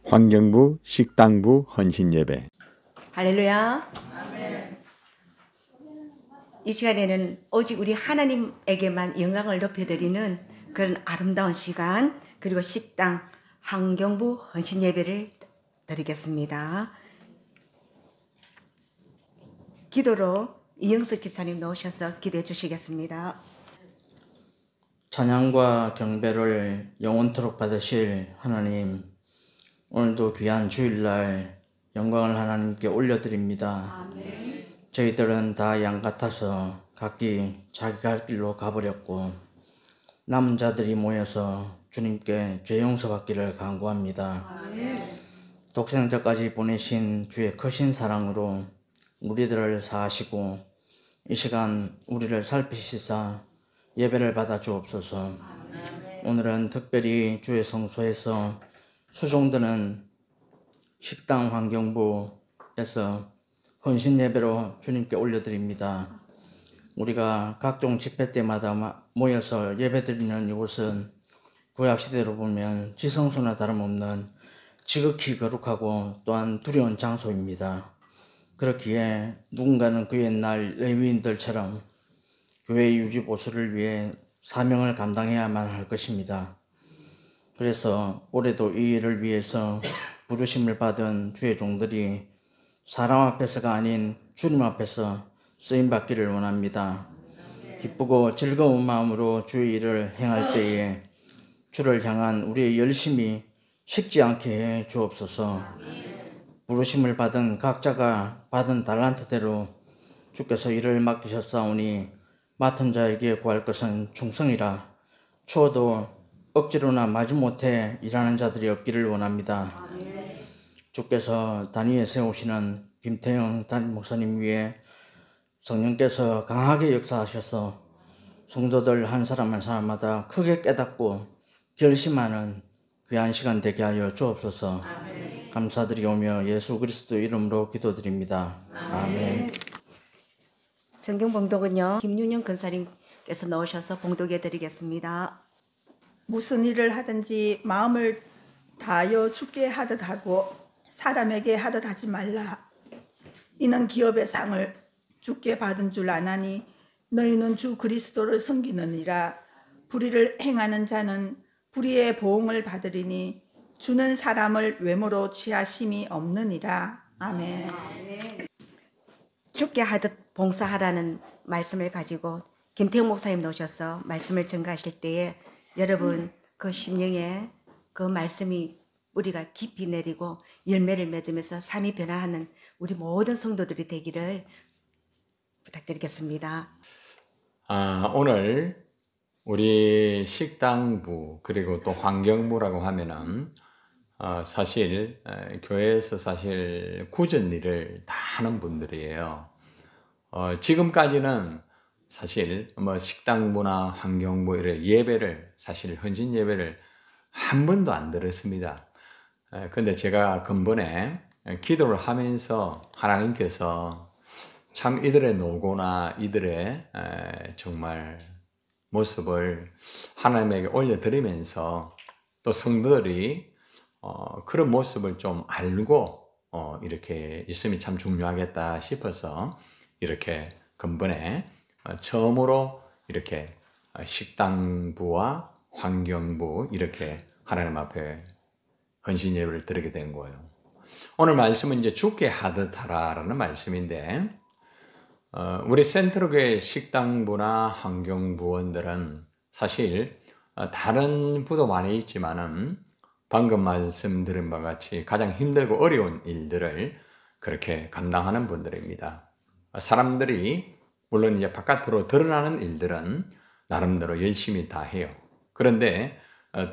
환경부, 식당부 헌신예배. 할렐루야. 이 시간에는 오직 우리 하나님에게만 영광을 높여드리는 그런 아름다운 시간, 그리고 식당 환경부 헌신예배를 드리겠습니다. 기도로 이영석 집사님 나오셔서 기도해 주시겠습니다. 찬양과 경배를 영원토록 받으실 하나님, 오늘도 귀한 주일날 영광을 하나님께 올려드립니다. 아멘. 저희들은 다 양 같아서 각기 자기 갈 길로 가버렸고 남은 자들이 모여서 주님께 죄 용서받기를 간구합니다. 아멘. 독생자까지 보내신 주의 크신 사랑으로 우리들을 사하시고 이 시간 우리를 살피시사 예배를 받아 주옵소서. 오늘은 특별히 주의 성소에서 수종드는 식당 환경부에서 헌신 예배로 주님께 올려드립니다. 우리가 각종 집회 때마다 모여서 예배드리는 이곳은 구약시대로 보면 지성소나 다름없는 지극히 거룩하고 또한 두려운 장소입니다. 그렇기에 누군가는 그 옛날 레위인들처럼 교회 유지 보수를 위해 사명을 감당해야만 할 것입니다. 그래서 올해도 이 일을 위해서 부르심을 받은 주의 종들이 사람 앞에서가 아닌 주님 앞에서 쓰임받기를 원합니다. 기쁘고 즐거운 마음으로 주의 일을 행할 때에 주를 향한 우리의 열심이 식지 않게 해 주옵소서. 부르심을 받은 각자가 받은 달란트대로 주께서 일을 맡기셨사오니 맡은 자에게 구할 것은 충성이라. 추워도 억지로나 마지못해 일하는 자들이 없기를 원합니다. 주께서 단위에 세우시는 김태영 담임 목사님 위에 성령께서 강하게 역사하셔서 성도들 한 사람 한 사람마다 크게 깨닫고 결심하는 귀한 시간 되게 하여 주옵소서. 아멘. 감사드리오며 예수 그리스도 이름으로 기도드립니다. 아멘. 성경 봉독은요, 김윤영 근사님께서 나오셔서 봉독해 드리겠습니다. 무슨 일을 하든지 마음을 다하여 주께 하듯 하고 사람에게 하듯 하지 말라. 이는 기업의 상을 주께 받은 줄 아나니 너희는 주 그리스도를 섬기느니라. 불의를 행하는 자는 불의의 보응을 받으리니 주는 사람을 외모로 취하심이 없느니라. 아멘. 주께 하듯 봉사하라는 말씀을 가지고 김태형 목사님 나오셔서 말씀을 전가하실 때에 여러분 그 심령에 그 말씀이 우리가 깊이 내리고 열매를 맺으면서 삶이 변화하는 우리 모든 성도들이 되기를 부탁드리겠습니다. 오늘 우리 식당부 그리고 또 환경부라고 하면은 사실 교회에서 사실 굳은 일을 다 하는 분들이에요. 지금까지는 사실 뭐 식당부나 환경부 이런 예배를 사실 헌신 예배를 한 번도 안 들었습니다. 근데 제가 근본에 기도를 하면서 하나님께서 참 이들의 노고나 이들의 정말 모습을 하나님에게 올려드리면서 또 성도들이 그런 모습을 좀 알고 이렇게 있음이 참 중요하겠다 싶어서 이렇게 근본에 처음으로 이렇게 식당부와 환경부 이렇게 하나님 앞에 헌신 예배를 드리게 된 거예요. 오늘 말씀은 이제 주께 하듯 하라라는 말씀인데 우리 센트럴교회 식당부나 환경부원들은 사실 다른 부도 많이 있지만은 방금 말씀드린 바와 같이 가장 힘들고 어려운 일들을 그렇게 감당하는 분들입니다. 사람들이 물론 이제 바깥으로 드러나는 일들은 나름대로 열심히 다 해요. 그런데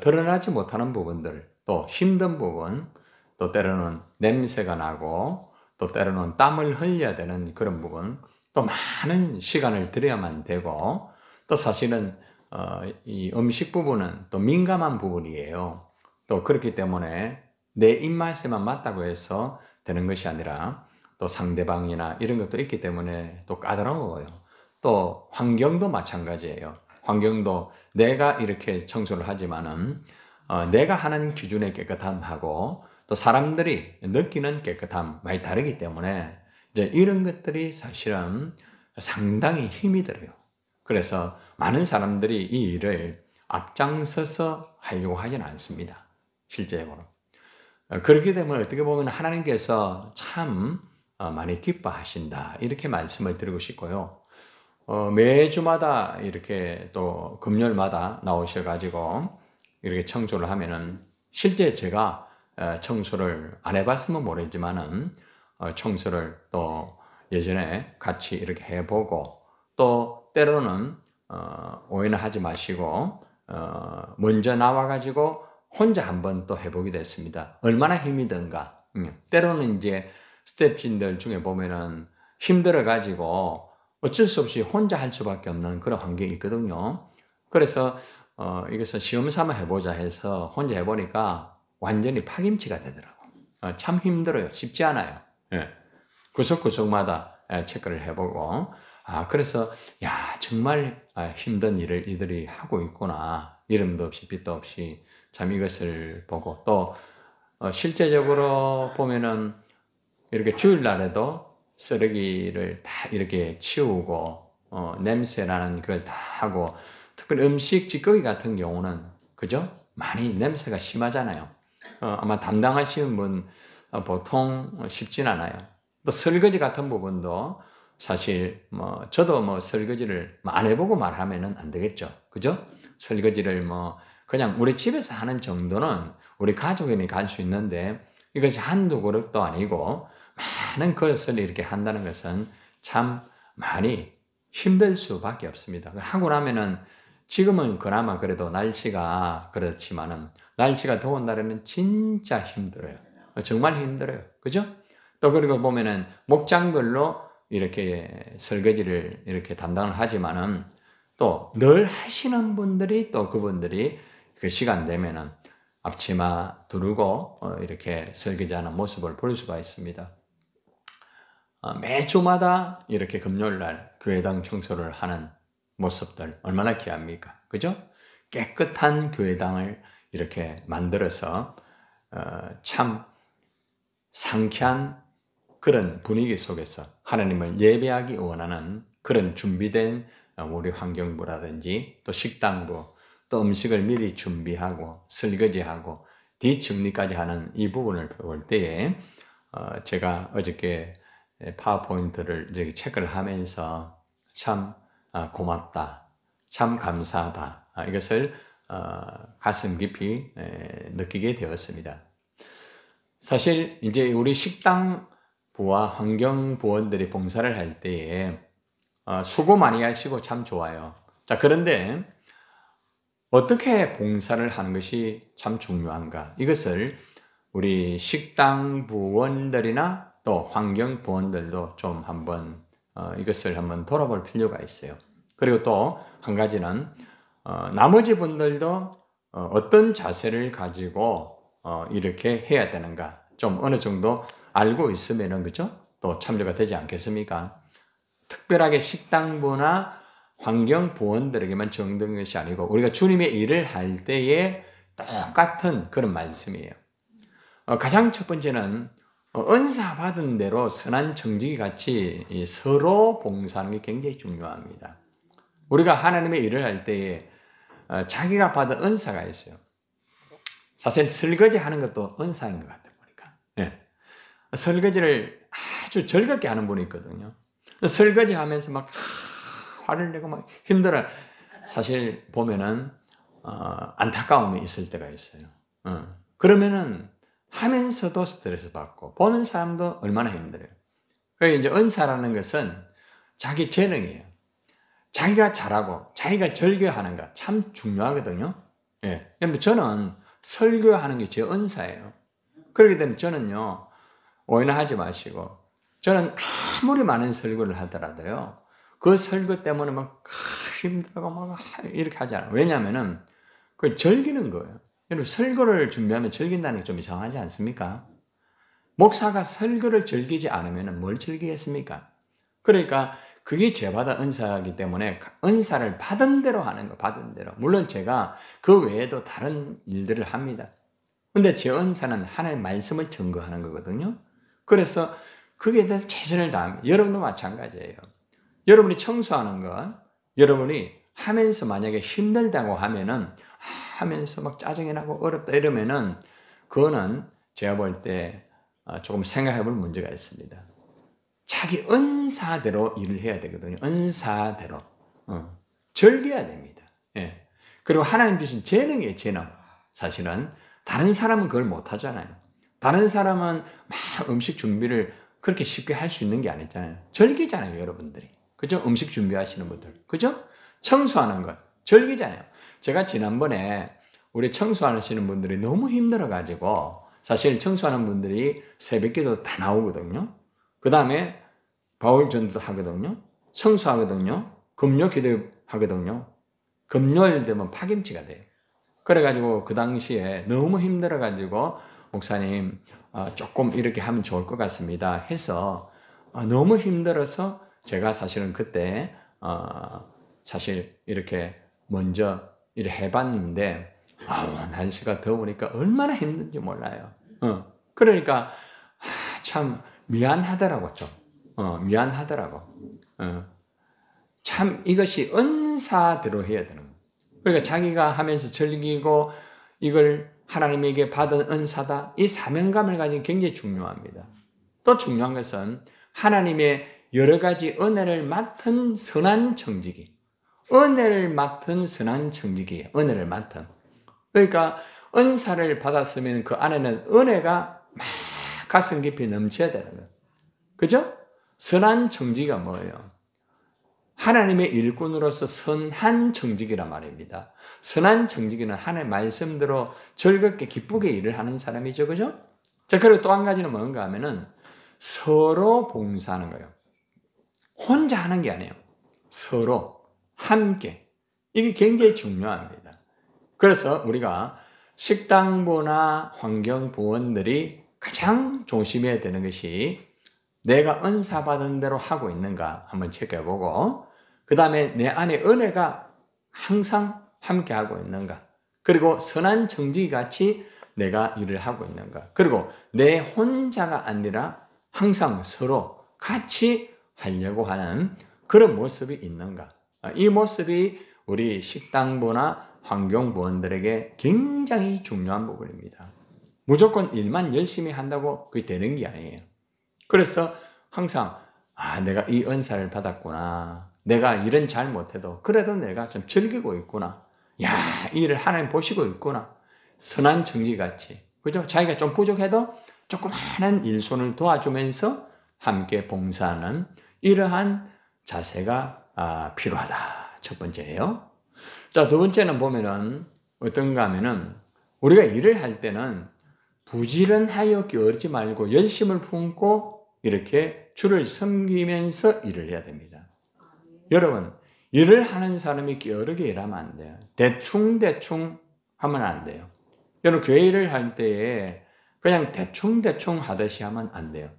드러나지 못하는 부분들, 또 힘든 부분, 또 때로는 냄새가 나고 또 때로는 땀을 흘려야 되는 그런 부분, 또 많은 시간을 들여야만 되고 또 사실은 이 음식 부분은 또 민감한 부분이에요. 또 그렇기 때문에 내 입맛에만 맞다고 해서 되는 것이 아니라 또 상대방이나 이런 것도 있기 때문에 또 까다로워요. 또 환경도 마찬가지예요. 환경도 내가 이렇게 청소를 하지만은 내가 하는 기준의 깨끗함하고 또 사람들이 느끼는 깨끗함 많이 다르기 때문에 이제 이런 것들이 사실은 상당히 힘이 들어요. 그래서 많은 사람들이 이 일을 앞장서서 하려고 하지는 않습니다. 실제적으로. 그렇게 되면 어떻게 보면 하나님께서 참 많이 기뻐하신다. 이렇게 말씀을 드리고 싶고요. 매주마다 이렇게 또 금요일마다 나오셔가지고 이렇게 청소를 하면은 실제 제가 청소를 안 해봤으면 모르지만은 청소를 또 예전에 같이 이렇게 해보고 또 때로는 오해는 하지 마시고 먼저 나와가지고 혼자 한번 또 해보기도 했습니다. 얼마나 힘이 든가. 때로는 이제 스태프진들 중에 보면은 힘들어가지고 어쩔 수 없이 혼자 할 수밖에 없는 그런 환경이 있거든요. 그래서 이것을 시험 삼아 해보자 해서 혼자 해보니까 완전히 파김치가 되더라고. 참 힘들어요. 쉽지 않아요. 예. 구석구석마다 체크를 해보고 그래서 야 정말 힘든 일을 이들이 하고 있구나. 이름도 없이 빛도 없이 참 이것을 보고 또 실제적으로 보면은 이렇게 주일날에도 쓰레기를 다 이렇게 치우고 냄새나는 그걸 다 하고 특별히 음식 찌꺼기 같은 경우는 그죠? 많이 냄새가 심하잖아요. 아마 담당하시는 분 보통 쉽진 않아요. 또 설거지 같은 부분도 사실 저도 설거지를 안 해보고 말하면은 안 되겠죠. 그죠? 설거지를 그냥 우리 집에서 하는 정도는 우리 가족이니까 할 수 있는데 이것이 한두 그릇도 아니고 많은 그릇을 이렇게 한다는 것은 참 많이 힘들 수밖에 없습니다. 하고 나면은 지금은 그나마 그래도 날씨가 그렇지만은 날씨가 더운 날에는 진짜 힘들어요. 정말 힘들어요. 그죠? 또 그리고 보면은 목장별로 이렇게 설거지를 이렇게 담당을 하지만은 또 늘 하시는 분들이 또 그분들이 그 시간 되면은 앞치마 두르고 이렇게 설거지하는 모습을 볼 수가 있습니다. 매주마다 이렇게 금요일날 교회당 청소를 하는 모습들 얼마나 귀합니까? 그죠? 깨끗한 교회당을 이렇게 만들어서 참 상쾌한 그런 분위기 속에서 하나님을 예배하기 원하는 그런 준비된 우리 환경부라든지 또 식당부 또 음식을 미리 준비하고 설거지하고 뒷정리까지 하는 이 부분을 볼 때에 제가 어저께 파워포인트를 이렇게 체크를 하면서 참 고맙다, 참 감사하다 이것을 가슴 깊이 느끼게 되었습니다. 사실 이제 우리 식당부와 환경부원들이 봉사를 할 때에 수고 많이 하시고 참 좋아요. 자, 그런데 어떻게 봉사를 하는 것이 참 중요한가? 이것을 우리 식당부원들이나 또 환경부원들도 좀 한번 이것을 한번 돌아볼 필요가 있어요. 그리고 또 한 가지는 나머지 분들도 어떤 자세를 가지고 이렇게 해야 되는가 좀 어느 정도 알고 있으면은 그죠? 또 참조가 되지 않겠습니까? 특별하게 식당부나 환경부원들에게만 정된 것이 아니고 우리가 주님의 일을 할 때에 똑같은 그런 말씀이에요. 가장 첫 번째는 은사 받은 대로 선한 청지기 같이 서로 봉사하는 게 굉장히 중요합니다. 우리가 하나님의 일을 할 때에 자기가 받은 은사가 있어요. 사실 설거지 하는 것도 은사인 것 같아요. 보니까. 네. 설거지를 아주 즐겁게 하는 분이 있거든요. 설거지 하면서 막 화를 내고 막 힘들어. 사실 보면은 안타까움이 있을 때가 있어요. 그러면은 하면서도 스트레스 받고 보는 사람도 얼마나 힘들어요. 그러니까 이제 은사라는 것은 자기 재능이에요. 자기가 잘하고 자기가 즐겨하는 거 참 중요하거든요. 예. 근데 저는 설교하는 게 제 은사예요. 그렇기 때문에 저는요, 오해는 하지 마시고, 저는 아무리 많은 설교를 하더라도요, 그 설교 때문에 막 힘들고 막 이렇게 하지 않아요. 왜냐면은, 그걸 즐기는 거예요. 여러분, 설교를 준비하면 즐긴다는 게 좀 이상하지 않습니까? 목사가 설교를 즐기지 않으면 뭘 즐기겠습니까? 그러니까, 그게 제받은 은사이기 때문에 은사를 받은 대로 하는 거, 받은 대로. 물론 제가 그 외에도 다른 일들을 합니다. 근데 제 은사는 하나님의 말씀을 증거하는 거거든요. 그래서 거기에 대해서 최선을 다합니다. 여러분도 마찬가지예요. 여러분이 청소하는 것, 여러분이 하면서 만약에 힘들다고 하면은, 하면서 막 짜증이 나고 어렵다 이러면은, 그거는 제가 볼 때 조금 생각해 볼 문제가 있습니다. 자기 은사대로 일을 해야 되거든요. 은사대로. 즐겨야 됩니다. 예. 그리고 하나님 주신 재능이에요, 재능. 사실은. 다른 사람은 그걸 못 하잖아요. 다른 사람은 막 음식 준비를 그렇게 쉽게 할 수 있는 게 아니잖아요. 즐기잖아요, 여러분들이. 그죠? 음식 준비하시는 분들. 그죠? 청소하는 것. 즐기잖아요. 제가 지난번에 우리 청소하시는 분들이 너무 힘들어가지고, 사실 청소하는 분들이 새벽기도 다 나오거든요. 그 다음에 바울전도 하거든요. 청소하거든요. 금요 기도 하거든요. 금요일 되면 파김치가 돼요. 그래가지고 그 당시에 너무 힘들어가지고 목사님 조금 이렇게 하면 좋을 것 같습니다 해서 너무 힘들어서 제가 사실은 그때 사실 이렇게 먼저 이렇게 해봤는데 날씨가 더우니까 얼마나 힘든지 몰라요. 그러니까 참 미안하더라고 좀. 미안하더라고. 참 이것이 은사대로 해야 되는 거예요. 그러니까 자기가 하면서 즐기고 이걸 하나님에게 받은 은사다. 이 사명감을 가지는 굉장히 중요합니다. 또 중요한 것은 하나님의 여러 가지 은혜를 맡은 선한 청지기. 은혜를 맡은 선한 청지기예요. 은혜를 맡은. 그러니까 은사를 받았으면 그 안에는 은혜가 막 가슴 깊이 넘쳐야 되는 거예요. 그죠? 선한 청지기가 뭐예요? 하나님의 일꾼으로서 선한 청지기란 말입니다. 선한 청지기는 하나님의 말씀대로 즐겁게 기쁘게 일을 하는 사람이죠. 그죠? 자, 그리고 또 한 가지는 뭔가 하면은 서로 봉사하는 거예요. 혼자 하는 게 아니에요. 서로 함께. 이게 굉장히 중요합니다. 그래서 우리가 식당부나 환경부원들이 가장 조심해야 되는 것이 내가 은사 받은 대로 하고 있는가 한번 체크해보고, 그 다음에 내 안에 은혜가 항상 함께 하고 있는가, 그리고 선한 청지기 같이 내가 일을 하고 있는가, 그리고 내 혼자가 아니라 항상 서로 같이 하려고 하는 그런 모습이 있는가. 이 모습이 우리 식당부나 환경부원들에게 굉장히 중요한 부분입니다. 무조건 일만 열심히 한다고 그게 되는 게 아니에요. 그래서 항상 내가 이 은사를 받았구나. 내가 일은 잘 못해도 그래도 내가 좀 즐기고 있구나. 이 일을 하나님 보시고 있구나. 선한 청지같이. 그죠? 자기가 좀 부족해도 조그마한 일손을 도와주면서 함께 봉사하는 이러한 자세가 필요하다. 첫 번째예요. 자, 두 번째는 보면은 어떤가 하면은 우리가 일을 할 때는 부지런하여 게으르지 말고 열심을 품고 이렇게 주를 섬기면서 일을 해야 됩니다. 여러분, 일을 하는 사람이 게으르게 일하면 안 돼요. 대충 하면 안 돼요. 여러분, 교회 일을 할 때에 그냥 대충 하듯이 하면 안 돼요.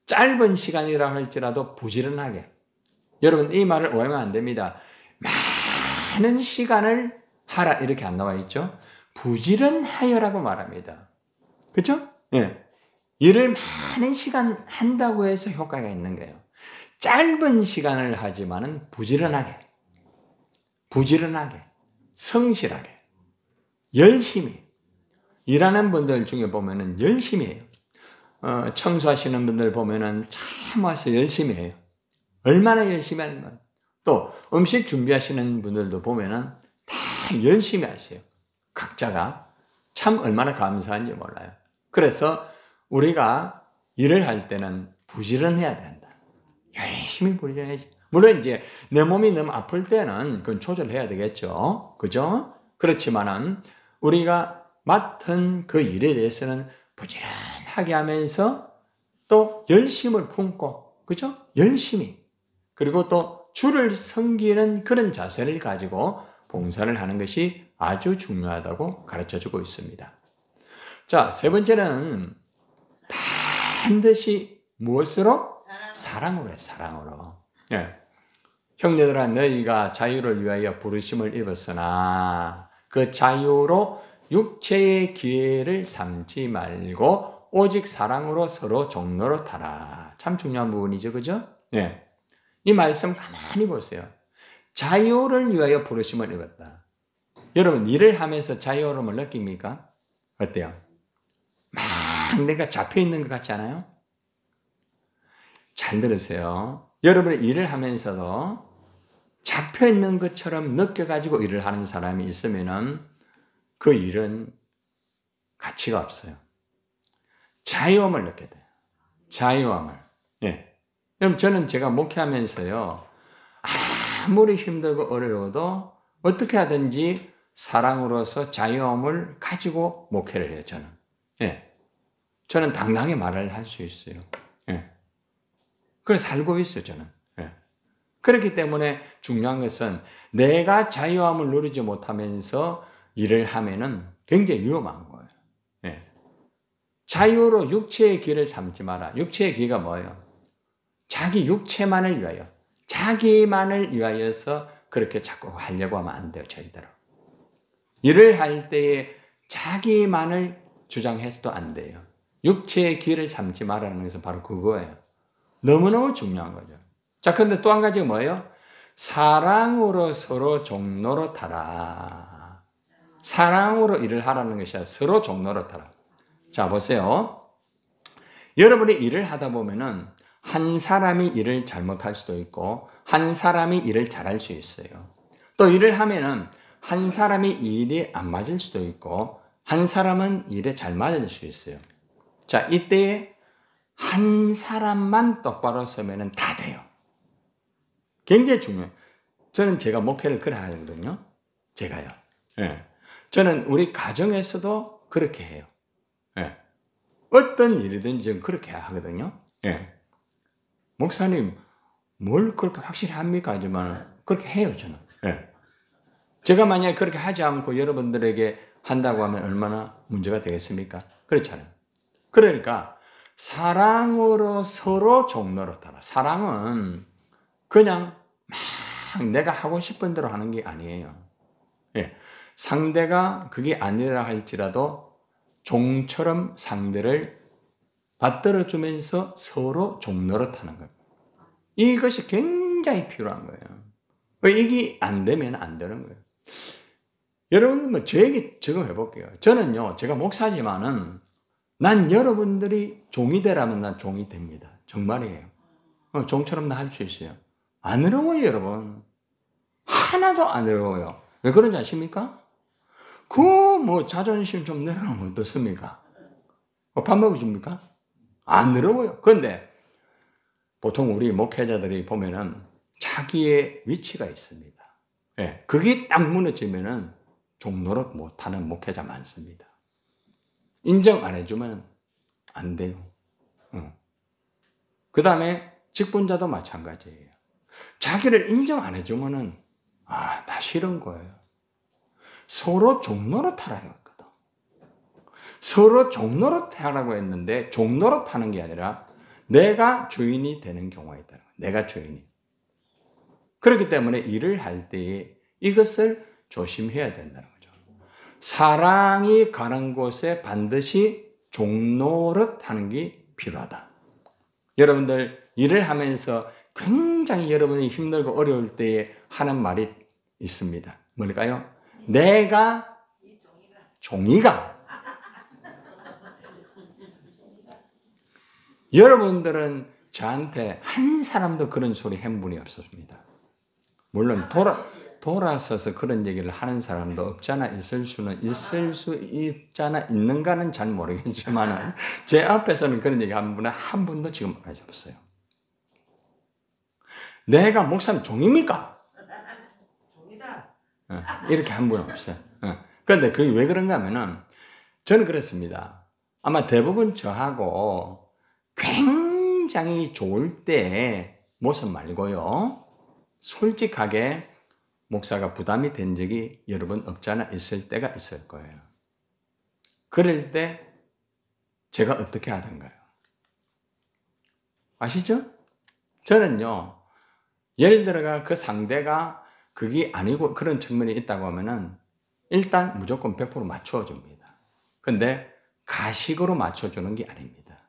짧은 시간이라 할지라도 부지런하게. 여러분, 이 말을 오해하면 안 됩니다. 많은 시간을 하라 이렇게 안 나와 있죠. 부지런하여라고 말합니다. 그렇죠? 예. 일을 많은 시간 한다고 해서 효과가 있는 거예요. 짧은 시간을 하지만은 부지런하게, 성실하게, 열심히 일하는 분들 중에 보면은 열심히 해요. 청소하시는 분들 보면은 참 와서 열심히 해요. 얼마나 열심히 하는가. 또 음식 준비하시는 분들도 보면은 다 열심히 하세요. 각자가 참 얼마나 감사한지 몰라요. 그래서 우리가 일을 할 때는 부지런해야 된다. 열심히 부지런해야지. 물론 이제 내 몸이 너무 아플 때는 그건 조절해야 되겠죠. 그죠? 그렇지만은 우리가 맡은 그 일에 대해서는 부지런하게 하면서 또 열심을 품고, 그죠? 열심히. 그리고 또 주를 섬기는 그런 자세를 가지고 봉사를 하는 것이 아주 중요하다고 가르쳐주고 있습니다. 자, 세 번째는 반드시 무엇으로? 사랑으로 해, 사랑으로. 예. 형제들아, 너희가 자유를 위하여 부르심을 입었으나 그 자유로 육체의 기회를 삼지 말고 오직 사랑으로 서로 종노릇하라. 참 중요한 부분이죠. 그죠? 네. 이 말씀 가만히 보세요. 자유를 위하여 부르심을 입었다. 여러분, 일을 하면서 자유로움을 느낍니까? 어때요? 막 내가 잡혀 있는 것 같지 않아요? 잘 들으세요. 여러분이 일을 하면서도 잡혀 있는 것처럼 느껴가지고 일을 하는 사람이 있으면은 그 일은 가치가 없어요. 자유함을 느껴야 돼요. 자유함을. 예. 그럼 저는 제가 목회하면서요, 아무리 힘들고 어려워도 어떻게 하든지 사랑으로서 자유함을 가지고 목회를 해요, 저는. 예. 저는 당당히 말을 할 수 있어요. 예. 그래서 살고 있어요, 저는. 예. 그렇기 때문에 중요한 것은 내가 자유함을 누리지 못하면서 일을 하면은 굉장히 위험한 거예요. 예. 자유로 육체의 길을 삼지 마라. 육체의 길가 뭐예요? 자기 육체만을 위하여, 자기만을 위하여서 그렇게 자꾸 하려고 하면 안 돼요, 저희들은. 일을 할 때에 자기만을 주장해서도 안 돼요. 육체의 길을 삼지 말라는 것은 바로 그거예요. 너무너무 중요한 거죠. 자, 근데 또 한 가지가 뭐예요? 사랑으로 서로 종노릇하라. 사랑으로 일을 하라는 것이 아니라 서로 종노릇하라. 자, 보세요. 여러분이 일을 하다 보면은 한 사람이 일을 잘못할 수도 있고 한 사람이 일을 잘할 수 있어요. 또 일을 하면은 한 사람이 일이 안 맞을 수도 있고 한 사람은 일에 잘 맞을 수 있어요. 자, 이때에 한 사람만 똑바로 서면은 다 돼요. 굉장히 중요해요. 저는 제가 목회를 그래 하거든요. 제가요. 예. 저는 우리 가정에서도 그렇게 해요. 예. 어떤 일이든지 저는 그렇게 하거든요. 예. 목사님, 뭘 그렇게 확실히 합니까? 하지만 그렇게 해요, 저는. 예. 제가 만약에 그렇게 하지 않고 여러분들에게 한다고 하면 얼마나 문제가 되겠습니까? 그렇잖아요. 그러니까 사랑으로 서로 종노릇하라. 사랑은 그냥 막 내가 하고 싶은 대로 하는 게 아니에요. 예. 상대가 그게 아니라 할지라도 종처럼 상대를 받들어 주면서 서로 종노릇하는 거예요. 이것이 굉장히 필요한 거예요. 이게 안 되면 안 되는 거예요. 여러분, 뭐, 제 얘기 지금 해볼게요. 저는요, 제가 목사지만은, 난 여러분들이 종이 되라면 난 종이 됩니다. 정말이에요. 종처럼 나 할 수 있어요. 안 어려워요, 여러분. 하나도 안 어려워요. 왜 그런지 아십니까? 자존심 좀 내려놓으면 어떻습니까? 밥 먹어줍니까? 안 어려워요. 그런데, 보통 우리 목회자들이 보면은, 자기의 위치가 있습니다. 예, 그게 딱 무너지면은 종노릇 못하는 목회자 많습니다. 인정 안 해주면 안 돼요. 그 다음에 직분자도 마찬가지예요. 자기를 인정 안 해주면은 다 싫은 거예요. 서로 종노릇하라고 했거든. 서로 종노릇하라고 했는데 종노릇하는 게 아니라 내가 주인이 되는 경우가 있다는 거예요. 내가 주인이. 그렇기 때문에 일을 할 때에 이것을 조심해야 된다는 거죠. 사랑이 가는 곳에 반드시 종노릇하는 게 필요하다. 여러분들 일을 하면서 굉장히 여러분이 힘들고 어려울 때에 하는 말이 있습니다. 뭘까요? 내가 종이가. 여러분들은 저한테 한 사람도 그런 소리 한 분이 없었습니다. 물론 돌아서서 그런 얘기를 하는 사람도 없잖아 있을 수 있잖아 있는가는 잘 모르겠지만 제 앞에서는 그런 얘기 한 분도 지금까지 없어요. 내가 목사님 종입니까? 종이다. 이렇게 한 분은 없어요. 그런데 그게 왜 그런가 하면은 저는 그렇습니다. 아마 대부분 저하고 굉장히 좋을 때 모습 말고요. 솔직하게 목사가 부담이 된 적이 여러 번 없지 않아 있을 때가 있을 거예요. 그럴 때 제가 어떻게 하던가요? 아시죠? 저는요, 예를 들어가 그 상대가 그게 아니고 그런 측면이 있다고 하면은 일단 무조건 100% 맞춰줍니다. 근데 가식으로 맞춰주는 게 아닙니다.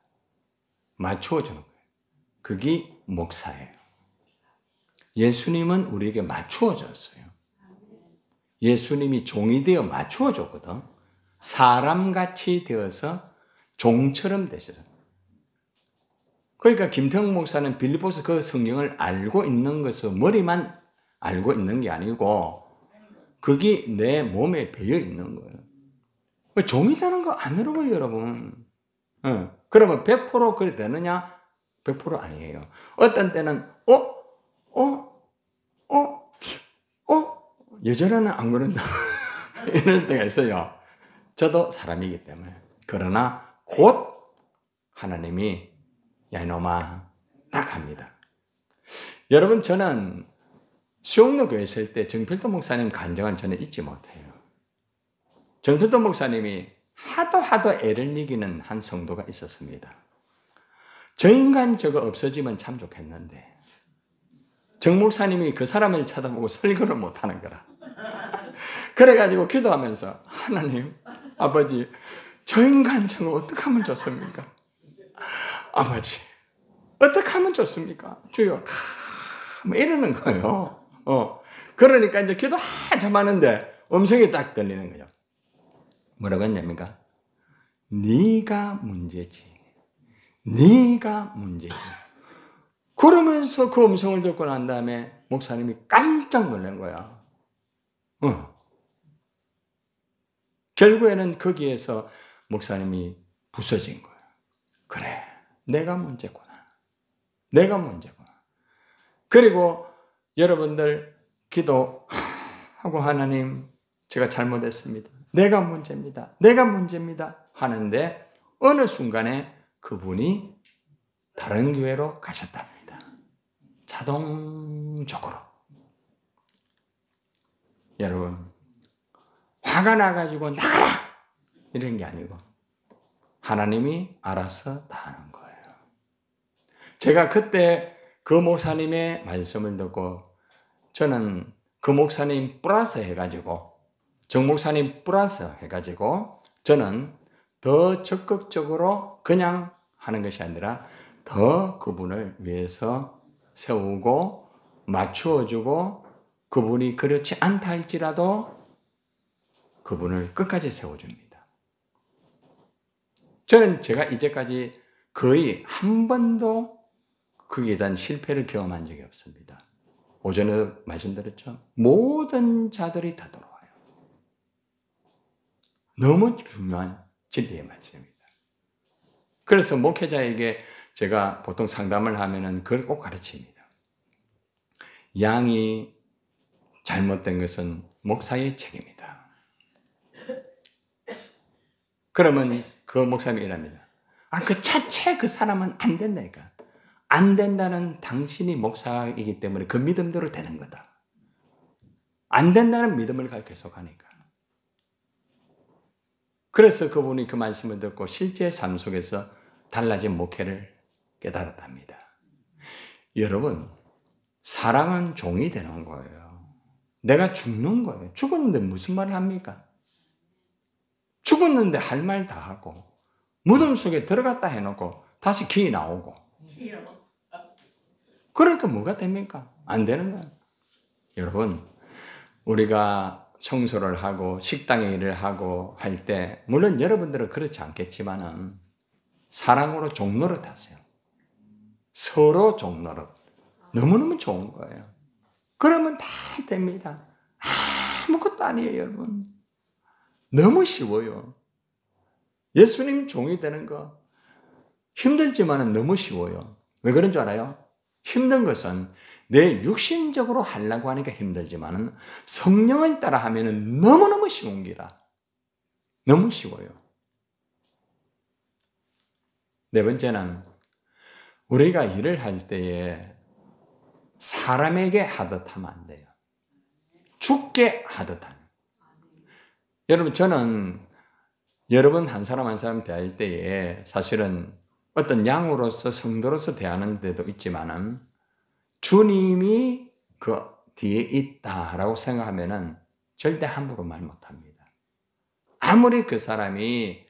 맞춰주는 거예요. 그게 목사예요. 예수님은 우리에게 맞추어졌어요. 예수님이 종이 되어 맞추어줬거든. 사람같이 되어서 종처럼 되셔서. 그러니까 김태형 목사는 빌립보서 그 성경을 알고 있는 것을 머리만 알고 있는 게 아니고 그게 내 몸에 배어 있는 거예요. 종이 되는 거 안 어려워요, 여러분. 그러면 100% 그래 되느냐? 100% 아니에요. 어떤 때는 예전에는 안 그런다. 이럴 때가 있어요. 저도 사람이기 때문에. 그러나 곧 하나님이 야 이놈아 딱 합니다. 여러분 저는 수영로 교회 있을 때 정필도 목사님 간증을 저는 잊지 못해요. 정필도 목사님이 하도 애를 이기는 한 성도가 있었습니다. 저 인간 저거 없어지면 참 좋겠는데 정 목사님이 그 사람을 쳐다보고 설교를 못하는 거라. 그래가지고 기도하면서 하나님 아버지 저 인간 저거 어떻게 하면 좋습니까? 아버지 어떻게 하면 좋습니까? 주여 뭐 이러는 거예요. 그러니까 이제 기도 한참 하는데 음성이 딱 들리는 거죠. 뭐라고 했냐니까? 네가 문제지. 네가 문제지. 그러면서 그 음성을 듣고 난 다음에 목사님이 깜짝 놀란 거야. 결국에는 거기에서 목사님이 부서진 거예요. 그래, 내가 문제구나. 내가 문제구나. 그리고 여러분들 기도하고 하나님 제가 잘못했습니다. 내가 문제입니다. 내가 문제입니다. 하는데 어느 순간에 그분이 다른 교회로 가셨답니다. 자동적으로. 여러분 화가 나가지고 나가라! 이런 게 아니고 하나님이 알아서 다 하는 거예요. 제가 그때 그 목사님의 말씀을 듣고 저는 그 목사님 플러스 해가지고 정 목사님 플러스 해가지고 저는 더 적극적으로 그냥 하는 것이 아니라 더 그분을 위해서 세우고 맞추어주고 그분이 그렇지 않다 할지라도 그분을 끝까지 세워줍니다. 저는 제가 이제까지 거의 한 번도 거기에 대한 실패를 경험한 적이 없습니다. 오전에 말씀드렸죠. 모든 자들이 다 돌아와요. 너무 중요한 진리의 말씀입니다. 그래서 목회자에게 제가 보통 상담을 하면은 그걸 꼭 가르칩니다. 양이 잘못된 것은 목사의 책임이다. 그러면 그 목사님이 이랍니다. 그 자체 그 사람은 안 된다니까. 안 된다는 당신이 목사이기 때문에 그 믿음대로 되는 거다. 안 된다는 믿음을 계속 하니까. 그래서 그분이 그 말씀을 듣고 실제 삶 속에서 달라진 목회를 깨달았답니다. 여러분, 사랑은 종이 되는 거예요. 내가 죽는 거예요. 죽었는데 무슨 말을 합니까? 죽었는데 할 말 다 하고 무덤 속에 들어갔다 해놓고 다시 기 나오고 그러니까 뭐가 됩니까? 안 되는 거예요. 여러분 우리가 청소를 하고 식당에 일을 하고 할 때 물론 여러분들은 그렇지 않겠지만은 사랑으로 종노릇 하세요. 서로 종노릇. 너무너무 좋은 거예요. 그러면 다 됩니다. 아무것도 아니에요, 여러분. 너무 쉬워요. 예수님 종이 되는 거 힘들지만은 너무 쉬워요. 왜 그런 줄 알아요? 힘든 것은 내 육신적으로 하려고 하니까 힘들지만은 성령을 따라 하면은 너무너무 쉬운 기라. 너무 쉬워요. 네 번째는 우리가 일을 할 때에 사람에게 하듯 하면 안 돼요. 죽게 하듯 하는. 여러분 저는 여러분 한 사람 한 사람 대할 때에 사실은 어떤 양으로서 성도로서 대하는 데도 있지만은 주님이 그 뒤에 있다라고 생각하면은 절대 함부로 말 못합니다. 아무리 그 사람이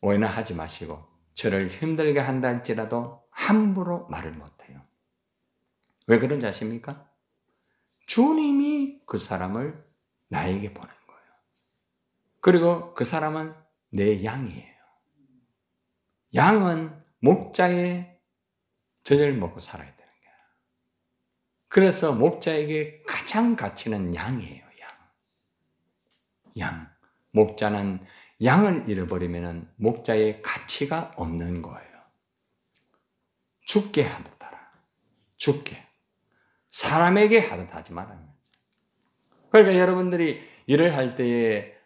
오해나 하지 마시고 저를 힘들게 한다 할지라도 함부로 말을 못해요. 왜 그런지 아십니까? 주님이 그 사람을 나에게 보낸 거예요. 그리고 그 사람은 내 양이에요. 양은 목자의 젖을 먹고 살아야 되는 거예요. 그래서 목자에게 가장 가치는 양이에요. 양. 목자는 양을 잃어버리면 목자의 가치가 없는 거예요. 죽게 하듯 하라. 죽게. 사람에게 하듯 하지 말아요. 그러니까 여러분들이 일을 할 때에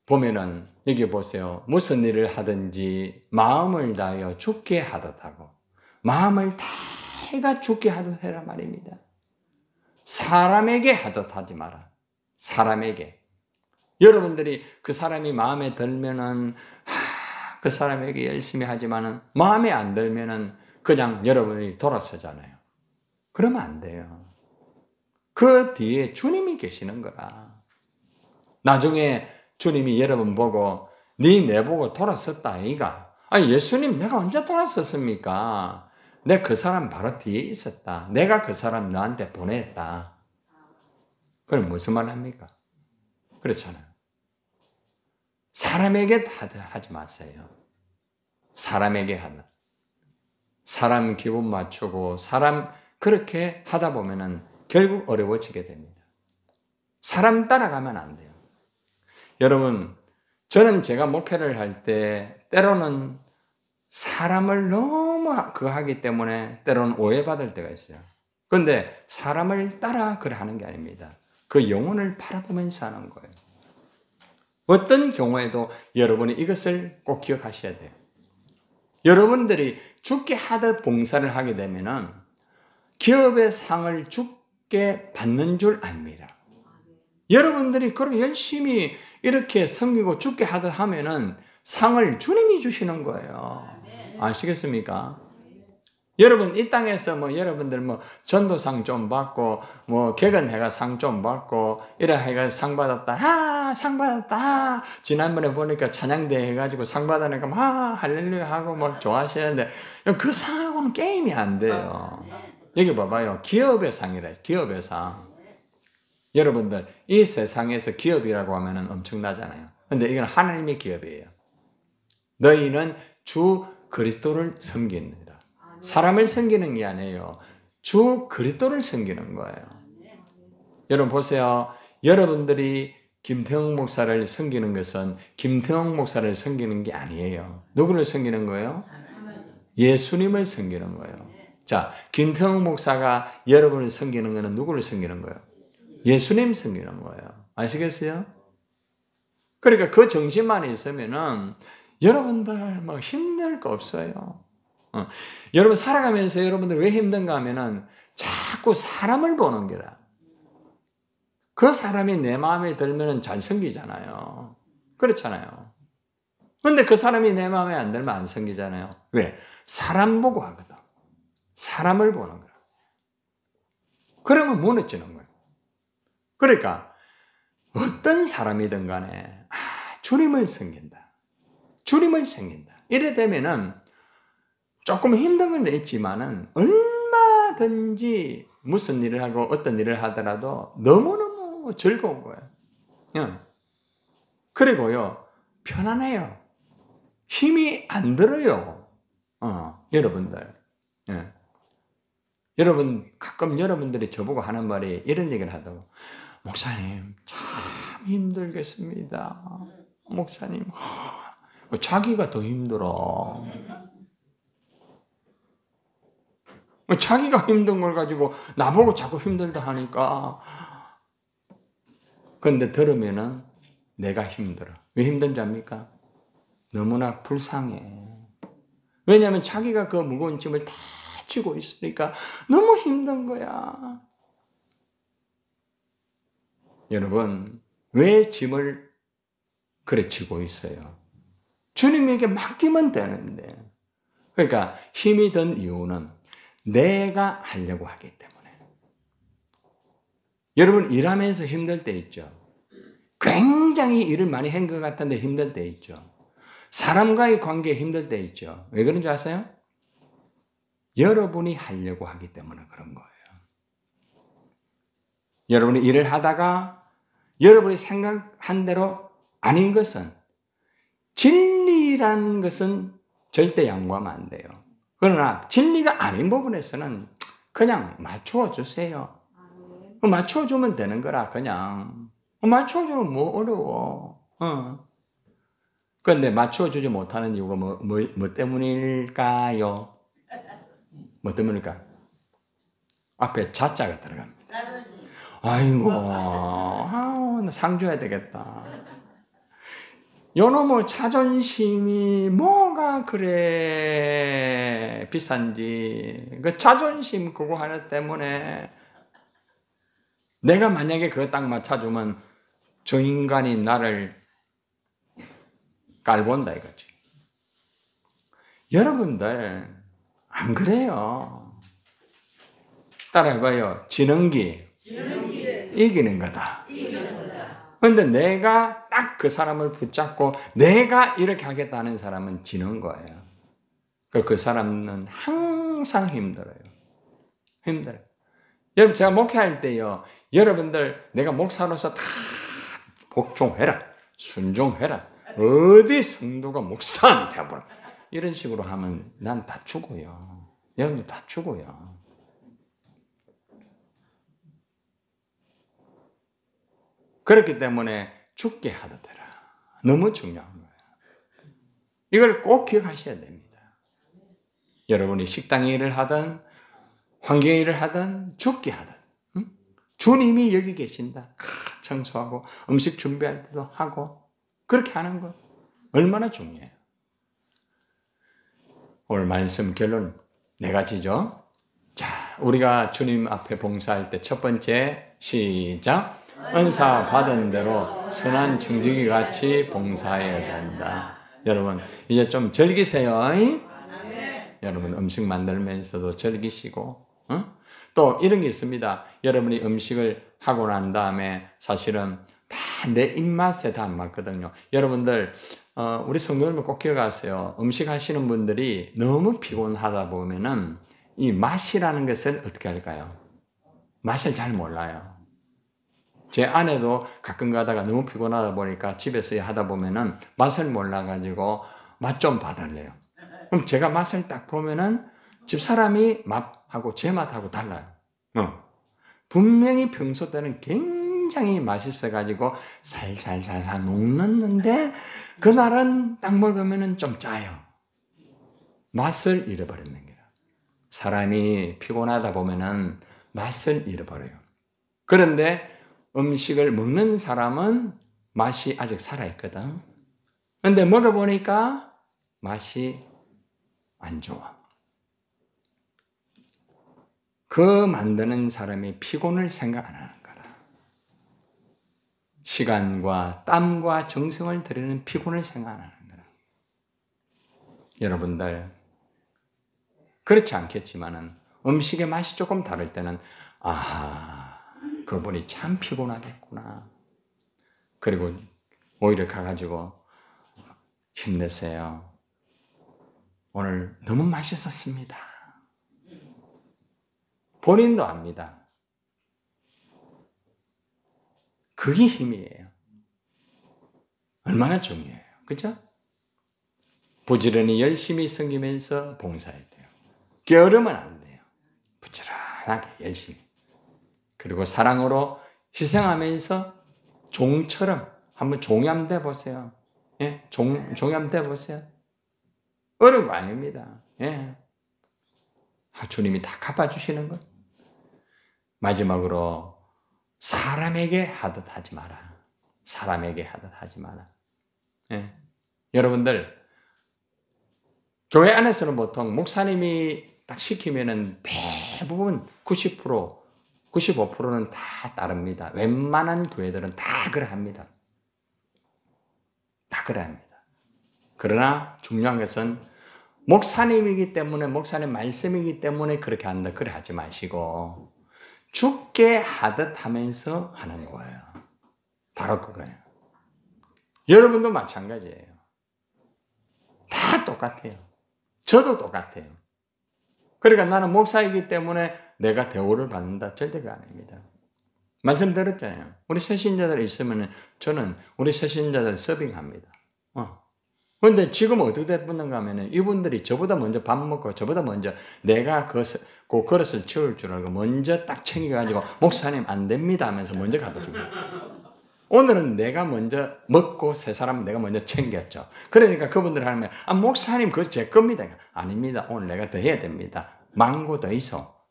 보면은 여기 보세요. 무슨 일을 하든지 마음을 다하여 죽게 하듯 하고 마음을 다해가 죽게 하듯 해라 말입니다. 사람에게 하듯 하지 마라. 사람에게. 여러분들이 그 사람이 마음에 들면은 그 사람에게 열심히 하지만은 마음에 안 들면은 그냥 여러분이 돌아서잖아요. 그러면 안 돼요. 그 뒤에 주님이 계시는 거라. 나중에 주님이 여러분 보고 네 내보고 돌아섰다 아이가. 아니 예수님 내가 언제 돌아섰습니까? 내가 그 사람 바로 뒤에 있었다. 내가 그 사람 너한테 보냈다. 그럼 무슨 말 합니까? 그렇잖아요. 사람에게 하지 마세요. 사람에게 하는. 사람 기분 맞추고 사람 그렇게 하다 보면은 결국 어려워지게 됩니다. 사람 따라가면 안 돼요. 여러분, 저는 제가 목회를 할 때 때로는 사람을 너무 그거 하기 때문에 때로는 오해받을 때가 있어요. 그런데 사람을 따라 그래 하는 게 아닙니다. 그 영혼을 바라보면서 하는 거예요. 어떤 경우에도 여러분이 이것을 꼭 기억하셔야 돼요. 여러분들이 죽게 하듯 봉사를 하게 되면은 기업의 상을 죽게 받는 줄 압니다. 여러분들이 그렇게 열심히 이렇게 섬기고 죽게 하듯 하면은 상을 주님이 주시는 거예요. 아시겠습니까? 여러분 이 땅에서 여러분들 전도상 좀 받고 개근해가 상 좀 받고 이래 해가 상 받았다. 상 받았다. 지난번에 보니까 찬양대 해가지고 상 받으니까 할렐루야 하고 좋아하시는데 그 상하고는 게임이 안 돼요. 여기 봐봐요. 기업의 상이래. 기업의 상. 여러분들 이 세상에서 기업이라고 하면은 엄청나잖아요. 근데 이건 하나님의 기업이에요. 너희는 주 그리스도를 섬깁니다. 사람을 섬기는 게 아니에요. 주 그리스도를 섬기는 거예요. 여러분 보세요. 여러분들이 김태형 목사를 섬기는 것은 김태형 목사를 섬기는 게 아니에요. 누구를 섬기는 거예요? 예수님을 섬기는 거예요. 자, 김태형 목사가 여러분을 섬기는 것은 누구를 섬기는 거예요? 예수님 섬기는 거예요. 아시겠어요? 그러니까 그 정신만 있으면은 여러분들 힘들 거 없어요. 여러분 살아가면서 여러분들 왜 힘든가 하면은 자꾸 사람을 보는 게라. 그 사람이 내 마음에 들면은 잘 섬기잖아요. 그렇잖아요. 근데 그 사람이 내 마음에 안 들면 안 섬기잖아요. 왜? 사람 보고 하거든. 사람을 보는 거야. 그러면 무너지는 거예요. 그러니까 어떤 사람이든 간에 주님을 섬긴다. 주님을 섬긴다. 이래 되면은 조금 힘든 건 있지만은 얼마든지 무슨 일을 하고 어떤 일을 하더라도 너무너무 즐거운 거예요. 그리고요, 편안해요. 힘이 안 들어요. 여러분들. 여러분, 가끔 여러분들이 저보고 하는 말이 이런 얘기를 하다고. 목사님, 참 힘들겠습니다. 목사님, 자기가 더 힘들어. 자기가 힘든 걸 가지고 나보고 자꾸 힘들다 하니까. 그런데 들으면은 내가 힘들어. 왜 힘든지 압니까? 너무나 불쌍해. 왜냐하면 자기가 그 무거운 짐을 다 지고 있으니까 너무 힘든 거야. 여러분, 왜 짐을 그래 지고 있어요? 주님에게 맡기면 되는데. 그러니까 힘이 든 이유는 내가 하려고 하기 때문에. 여러분 일하면서 힘들 때 있죠. 굉장히 일을 많이 한 것 같은데 힘들 때 있죠. 사람과의 관계에 힘들 때 있죠. 왜 그런 줄 아세요? 여러분이 하려고 하기 때문에 그런 거예요. 여러분이 일을 하다가 여러분이 생각한 대로 아닌 것은, 진리라는 것은 절대 양보하면 안 돼요. 그러나 진리가 아닌 부분에서는 그냥 맞춰 주세요. 맞춰 주면 되는 거라. 그냥 맞춰 주면 뭐 어려워. 그런데 맞춰 주지 못하는 이유가 뭐 때문일까요? 뭐 때문일까? 앞에 자자가 들어갑니다. 아이고, 나 상 줘야 되겠다. 요놈의 자존심이 뭐가 그래 비싼지, 그 자존심 그거 하나 때문에 내가 만약에 그거 딱 맞춰주면 저 인간이 나를 깔본다 이거지. 여러분들 안 그래요. 따라해봐요. 지능기 이기는 거다. 그런데 내가 딱 그 사람을 붙잡고 내가 이렇게 하겠다는 사람은 지는 거예요. 그 사람은 항상 힘들어요. 힘들어요. 여러분, 제가 목회할 때요, 여러분들 내가 목사로서 다 복종해라, 순종해라, 어디 성도가 목사한테 해보라, 이런 식으로 하면 난 다 죽어요. 여러분들 다 죽어요. 그렇기 때문에 죽게 하다 되라. 너무 중요한 거예요. 이걸 꼭 기억하셔야 됩니다. 여러분이 식당 일을 하든 환경 일을 하든 죽게 하든 주님이 여기 계신다. 청소하고 음식 준비할 때도 하고 그렇게 하는 거 얼마나 중요해요. 오늘 말씀 결론 4가지죠. 자, 우리가 주님 앞에 봉사할 때 첫 번째, 시작. 은사 받은 대로 선한 청지기 같이 봉사해야 된다. 여러분 이제 좀 즐기세요. 여러분 음식 만들면서도 즐기시고, 또 이런 게 있습니다. 여러분이 음식을 하고 난 다음에 사실은 다 내 입맛에 다 안 맞거든요. 여러분들 우리 성도님들 꼭 기억하세요. 음식 하시는 분들이 너무 피곤하다 보면은 이 맛이라는 것을 어떻게 할까요? 맛을 잘 몰라요. 제 아내도 가끔 가다가 너무 피곤하다 보니까 집에서 하다 보면은 맛을 몰라가지고 맛 좀 봐달래요. 그럼 제가 맛을 딱 보면은 집 사람이 맛하고 제 맛하고 달라요. 분명히 평소 때는 굉장히 맛있어가지고 살살살살 녹는데 그날은 딱 먹으면은 좀 짜요. 맛을 잃어버리는 거예요. 사람이 피곤하다 보면은 맛을 잃어버려요. 그런데 음식을 먹는 사람은 맛이 아직 살아있거든. 근데 먹어보니까 맛이 안 좋아. 그 만드는 사람이 피곤을 생각 안 하는 거라. 시간과 땀과 정성을 들이는 피곤을 생각 안 하는 거라. 여러분들 그렇지 않겠지만은 음식의 맛이 조금 다를 때는 아하, 그분이 참 피곤하겠구나. 그리고 오히려 가가지고 힘내세요. 오늘 너무 맛있었습니다. 본인도 압니다. 그게 힘이에요. 얼마나 중요해요. 그죠? 부지런히 열심히 섬기면서 봉사해야 돼요. 게으르면 안 돼요. 부지런하게 열심히. 그리고 사랑으로 희생하면서 종처럼 한번 종이 한번 돼보세요. 예? 종이 한번 돼보세요. 어려운 거 아닙니다. 예. 주님이 다 갚아주시는 것. 마지막으로 사람에게 하듯 하지 마라. 사람에게 하듯 하지 마라. 예. 여러분들 교회 안에서는 보통 목사님이 딱 시키면은 대부분 90%, 95%는 다 따릅니다. 웬만한 교회들은 다 그래 합니다. 다 그래 합니다. 그러나 중요한 것은 목사님이기 때문에, 목사님 말씀이기 때문에 그렇게 한다. 그래 하지 마시고 죽게 하듯 하면서 하는 거예요. 바로 그거예요. 여러분도 마찬가지예요. 다 똑같아요. 저도 똑같아요. 그러니까 나는 목사이기 때문에 내가 대우를 받는다. 절대가 아닙니다. 말씀드렸잖아요. 우리 새신자들 있으면 저는 우리 새신자들 서빙합니다. 그런데 지금 어떻게 됐는가 하면 이분들이 저보다 먼저 밥 먹고 저보다 먼저 내가 그 그릇을 채울 줄 알고 먼저 딱 챙겨가지고 목사님 안 됩니다 하면서 먼저 가더라고요. 오늘은 내가 먼저 먹고 세 사람은 내가 먼저 챙겼죠. 그러니까 그분들 하면 목사님 그거 제 겁니다. 아닙니다. 오늘 내가 더 해야 됩니다. 망고 더 있어.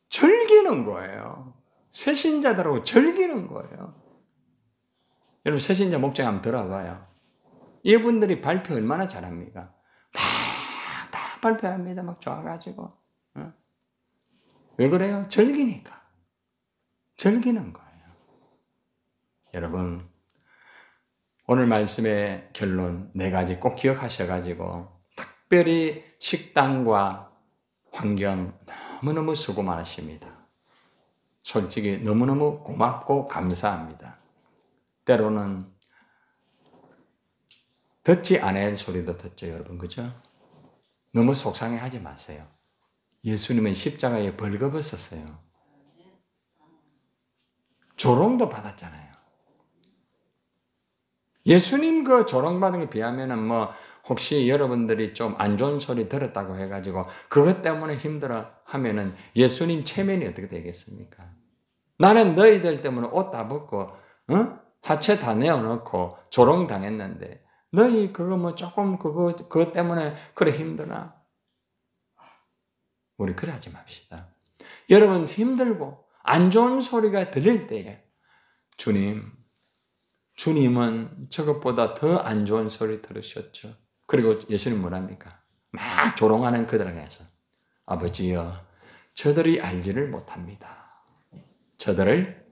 즐기는 거예요. 새신자들하고 즐기는 거예요. 여러분 새신자 목장 한번 들어봐요. 이분들이 발표 얼마나 잘합니까? 다 발표합니다. 막 좋아가지고. 왜 그래요? 즐기니까. 즐기는 거예요. 여러분 오늘 말씀의 결론 4가지 꼭 기억하셔가지고 특별히 식당과 환경 너무너무 수고 많으십니다. 솔직히 너무너무 고맙고 감사합니다. 때로는 듣지 않아야 할 소리도 듣죠, 여러분. 그죠? 너무 속상해하지 마세요. 예수님은 십자가에 벌거벗었어요. 조롱도 받았잖아요. 예수님 그 조롱받은 게 비하면은 혹시 여러분들이 좀 안 좋은 소리 들었다고 해가지고 그것 때문에 힘들어 하면은 예수님 체면이 어떻게 되겠습니까? 나는 너희들 때문에 옷 다 벗고, 하체 다 내어놓고 조롱당했는데, 너희 그거 조금 그거 때문에 그래 힘드나? 우리 그래 하지 맙시다. 여러분 힘들고 안 좋은 소리가 들릴 때에 주님은 저것보다 더 안 좋은 소리 들으셨죠. 그리고 예수님 뭐랍니까? 막 조롱하는 그들을 향해서 아버지여 저들이 알지를 못합니다. 저들을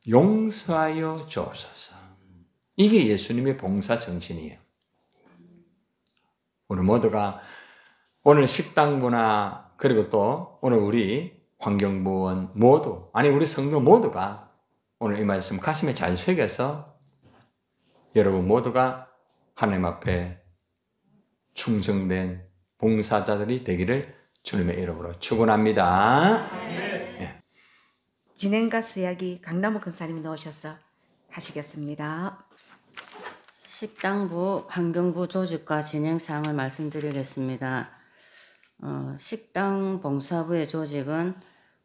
용서하여 주옵소서. 이게 예수님의 봉사 정신이에요. 우리 모두가 오늘 식당부나 그리고 또 오늘 우리 환경부원 모두 우리 성도 모두가 오늘 이 말씀 가슴에 잘 새겨서 여러분 모두가 하나님 앞에 충성된 봉사자들이 되기를 주님의 이름으로 축원합니다. 네. 진행과 수약이 강남호 근사님이 넣으셔서 하시겠습니다. 식당부, 환경부 조직과 진행사항을 말씀드리겠습니다. 식당 봉사부의 조직은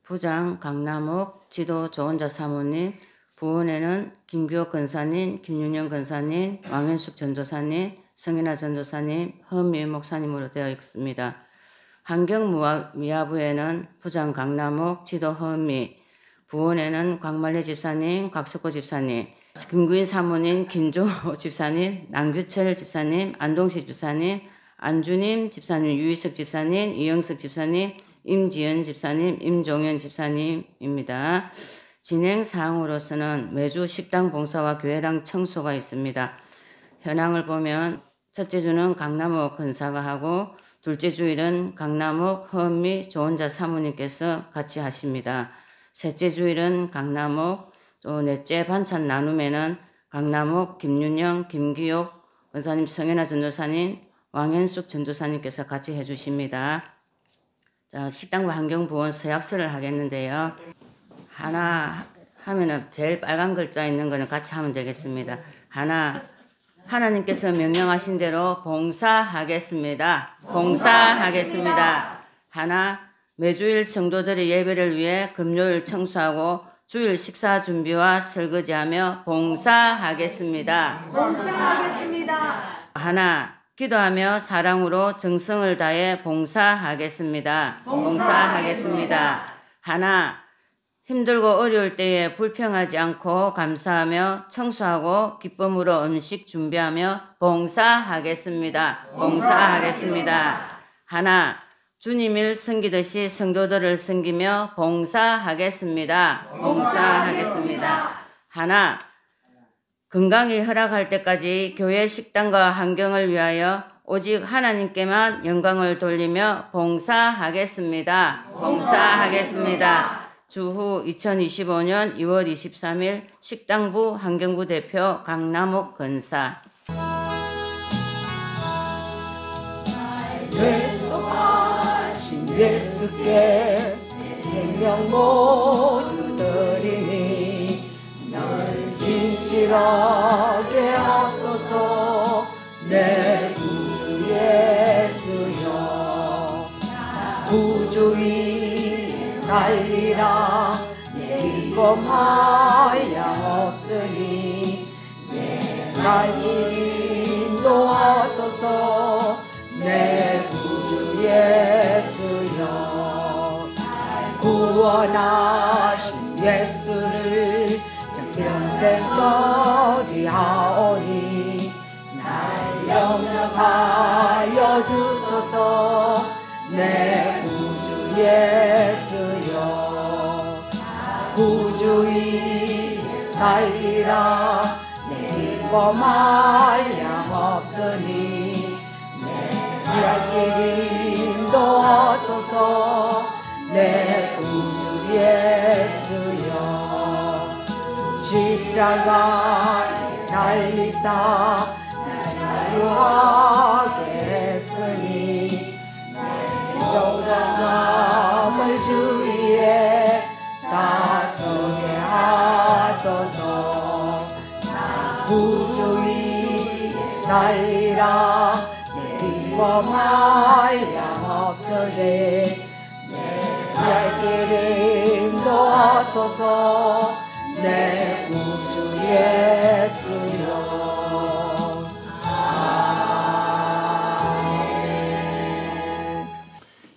부장 강남옥 지도 조언자 사모님, 부원에는 김규옥 근사님, 김윤영 근사님, 왕현숙 전도사님, 성인아 전도사님, 허미 목사님으로 되어 있습니다. 환경미화부에는 부장 강남옥, 지도 허미, 부원에는 광말리 집사님, 곽석호 집사님, 김구인 사모님, 김종호 집사님, 남규철 집사님, 안동식 집사님, 안주님 집사님, 유희석 집사님, 이영석 집사님, 임지연 집사님, 임종현 집사님입니다. 진행 사항으로서는 매주 식당 봉사와 교회당 청소가 있습니다. 현황을 보면 첫째 주는 강남옥 근사가 하고 둘째 주일은 강남옥 허미 조언자 사모님께서 같이 하십니다. 셋째 주일은 강남옥, 또 넷째 반찬 나눔에는 강남옥, 김윤영, 김기옥 권사님, 성현아 전도사님, 왕현숙 전도사님께서 같이 해주십니다. 자, 식당과 환경부원 서약서를 하겠는데요. 하나 하면은 제일 빨간 글자 있는 거는 같이 하면 되겠습니다. 하나님께서 명령하신 대로 봉사하겠습니다. 봉사하겠습니다. 매주일 성도들의 예배를 위해 금요일 청소하고 주일 식사 준비와 설거지하며 봉사하겠습니다. 봉사하겠습니다. 기도하며 사랑으로 정성을 다해 봉사하겠습니다. 봉사하겠습니다. 힘들고 어려울 때에 불평하지 않고 감사하며 청소하고 기쁨으로 음식 준비하며 봉사하겠습니다. 봉사하겠습니다. 주님 일 섬기듯이 성도들을 섬기며 봉사하겠습니다. 봉사하겠습니다. 건강이 허락할 때까지 교회 식당과 환경을 위하여 오직 하나님께만 영광을 돌리며 봉사하겠습니다. 봉사하겠습니다. 주후 2025년 2월 23일 식당부 환경부 대표 강남옥 근사. 대속하신 예수께 생명 모두 드리니 늘 진실하게 하소서. 내 구주 예수여, 구주 위에 살리라. 내 기쁨 한량 없으니 내갈 길 인도하소서. 내 구주 예수여, 구원하신 예수를 평생 저지하오니 날 영접하여 주소서. 내 구주 예수여, 구주 위에 살리라. 내 기쁨 한량 없으니 갈 길 인도하소서. 내 구주 예수여, 십자가에 달리사 날 자유하게 했으니 정당함을 주위에 다서게 하소서. 구주 위에 살리라. 기쁨 한량 없으되 갈 길 인도하소서. 내 구주 예수여. 아멘.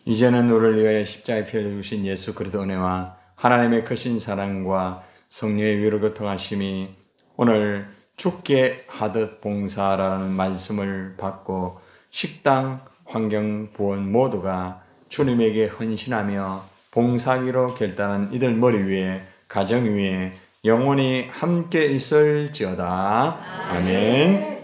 이제는 우리를 위하여 십자가에 피 흘리신 예수 그리스도 은혜와 하나님의 크신 사랑과 성령의 위로 교통하심이 오늘 죽게 하듯 봉사라는 말씀을 받고 식당, 환경, 부원 모두가 주님에게 헌신하며 봉사하기로 결단한 이들 머리 위에, 가정 위에 영원히 함께 있을지어다. 아멘.